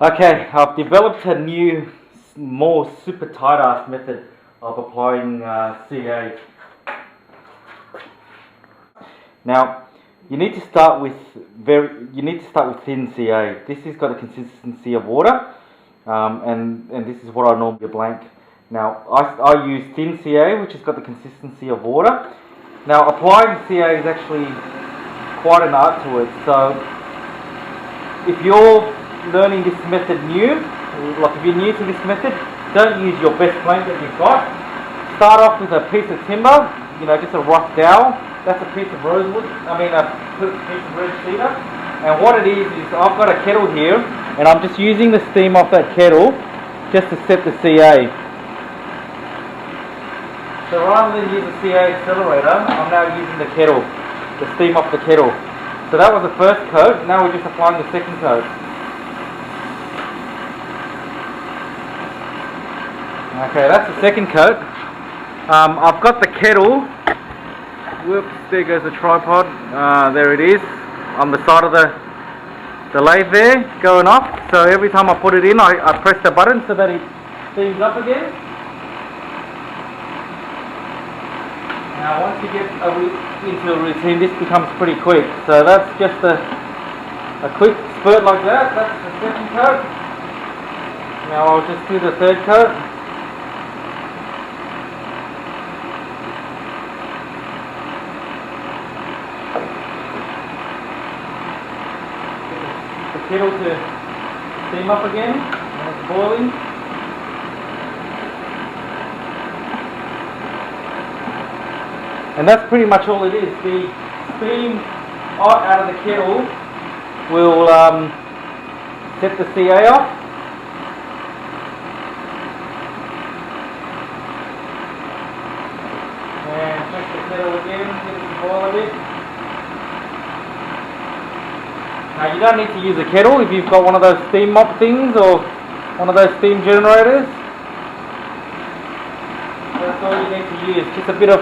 Okay, I've developed a new, more super tight ass method of applying CA. Now, you need to start with thin CA. This has got a consistency of water, and this is what I normally blank. Now, I use thin CA, which has got the consistency of water. Now, applying CA is actually quite an art to it. So, if you're learning this method new, like if you're new to this method, don't use your best plank that you've got. Start off with a piece of timber, just a rough dowel. That's a piece of rosewood, a piece of red cedar. And what it is I've got a kettle here, and I'm just using the steam off that kettle just to set the CA. So rather than use the CA accelerator, I'm now using the kettle, the steam off the kettle. So that was the first coat, now we're just applying the second coat. Okay, that's the second coat. I've got the kettle. Whoops, there goes the tripod. There it is, on the side of the lathe there, going off. So every time I put it in, I press the button so that it steams up again. Now once you get into a routine, this becomes pretty quick. So that's just a quick spurt like that. That's the second coat. Now I'll just do the third coat. Kettle to steam up again when it's boiling. And that's pretty much all it is. The steam out of the kettle will set the CA off. And check the kettle again, get it to boil a bit. Now you don't need to use a kettle if you've got one of those steam mop things or one of those steam generators. That's all you need to use. Just a bit of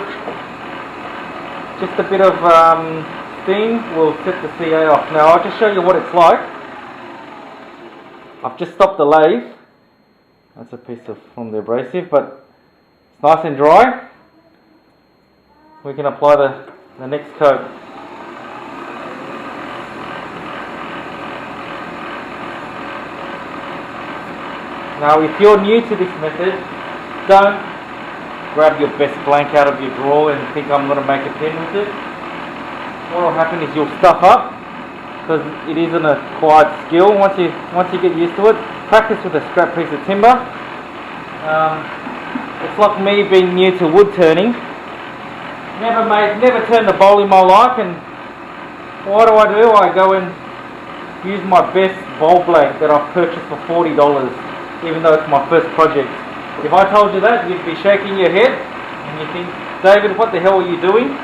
steam will set the CA off. Now I'll just show you what it's like. I've just stopped the lathe. That's a piece from the abrasive, but it's nice and dry. We can apply the next coat. Now if you're new to this method, don't grab your best blank out of your drawer and think I'm going to make a pen with it. What will happen is you'll stuff up, because it is an acquired skill. Once you get used to it, practice with a scrap piece of timber. It's like me being new to wood turning. Never turned a bowl in my life, and what do? I go and use my best bowl blank that I've purchased for $40. Even though it's my first project. If I told you that, you'd be shaking your head and you think, David, what the hell are you doing?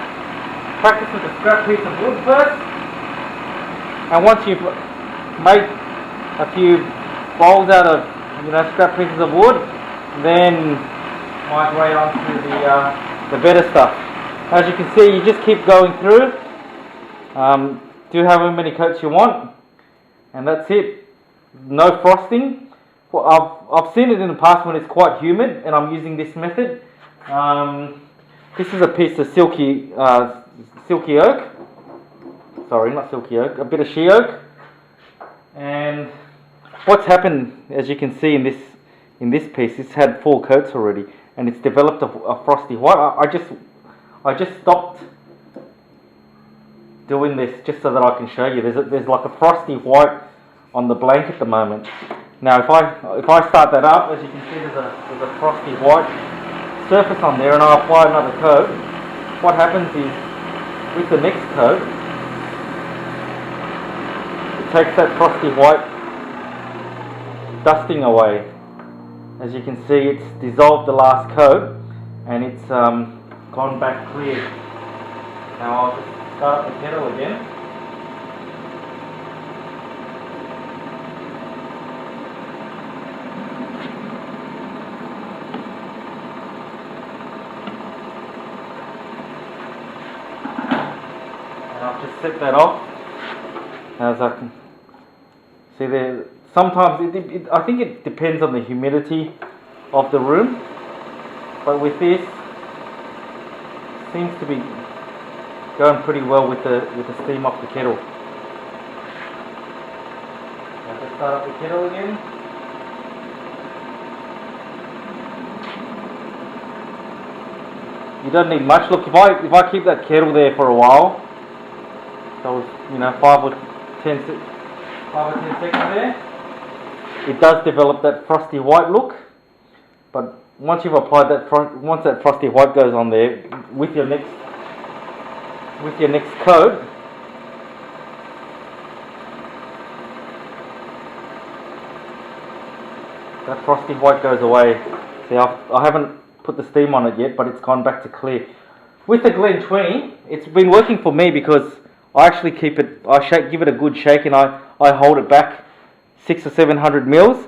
Practice with a scrap piece of wood first, and once you've made a few bowls out of scrap pieces of wood, then migrate on to the better stuff. As you can see, you just keep going through. Do however many coats you want, and that's it. No frosting. Well, I've seen it in the past when it's quite humid and I'm using this method. This is a piece of silky oak. Sorry, not silky oak, a bit of she oak. And what's happened, as you can see in this piece, it's had 4 coats already, and it's developed a frosty white. I just stopped doing this just so that I can show you. There's like a frosty white on the blank at the moment. Now if I start that up, as you can see there's a frosty white surface on there, and I apply another coat, what happens is with the next coat, it takes that frosty white dusting away. As you can see, it's dissolved the last coat and it's gone back clear. Now I'll just start the kettle again. I'll just set that off. As I can see there, sometimes I think it depends on the humidity of the room, but with this, seems to be going pretty well with the steam off the kettle. Now let's start up the kettle again. You don't need much. Look, if I keep that kettle there for a while, so you know 5 or 10 seconds there, it does develop that frosty white look. But once you've applied that once that frosty white goes on there with your next coat, that frosty white goes away. See, I haven't put the steam on it yet, but it's gone back to clear. With the Glen 20, it's been working for me because I actually keep it, give it a good shake, and I hold it back 600 or 700 mils,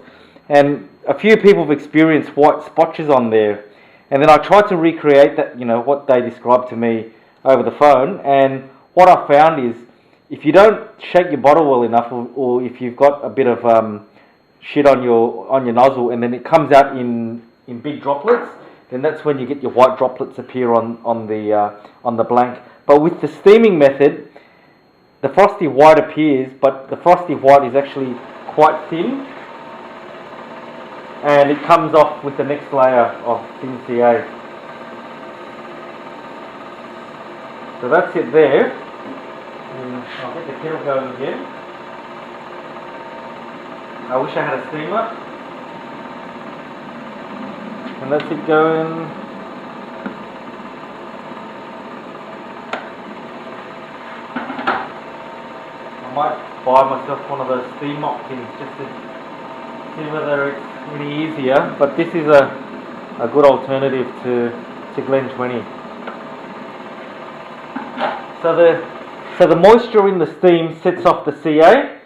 and a few people have experienced white spotches on there, and then I tried to recreate that, you know, what they described to me over the phone, and what I found is if you don't shake your bottle well enough, or if you've got a bit of shit on your nozzle, and then it comes out in big droplets, then that's when you get your white droplets appear on the blank. But with the steaming method, the frosty white appears, but the frosty white is actually quite thin, and it comes off with the next layer of thin CA. So that's it there. And I'll get the kettle going again. I wish I had a steamer. And that's it going. I might buy myself one of those steam mop things just to see whether it's any easier, but this is a good alternative to Glen 20. So the moisture in the steam sets off the CA,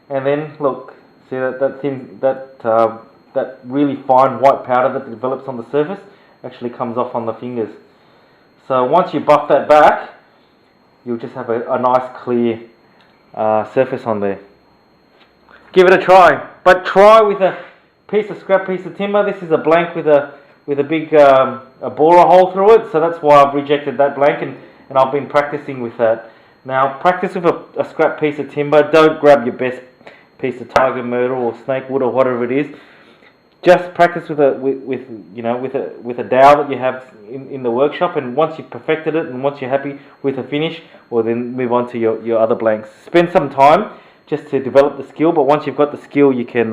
and then look, see that really fine white powder that develops on the surface actually comes off on the fingers. So once you buff that back, you'll just have a nice clear surface on there. Give it a try, but try with a scrap piece of timber. This is a blank with a big a borer hole through it, so that's why I've rejected that blank, and I've been practicing with that. Now practice with a scrap piece of timber. Don't grab your best piece of tiger myrtle or snake wood or whatever it is. Just practice with a dowel that you have in the workshop, and once you've perfected it and once you're happy with the finish, well then move on to your other blanks. Spend some time just to develop the skill, but once you've got the skill, you can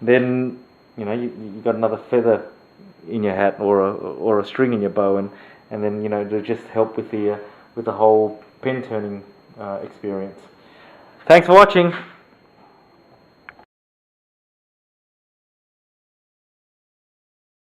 then you got another feather in your hat or a string in your bow, and then to just help with the whole pen turning experience. Thanks for watching.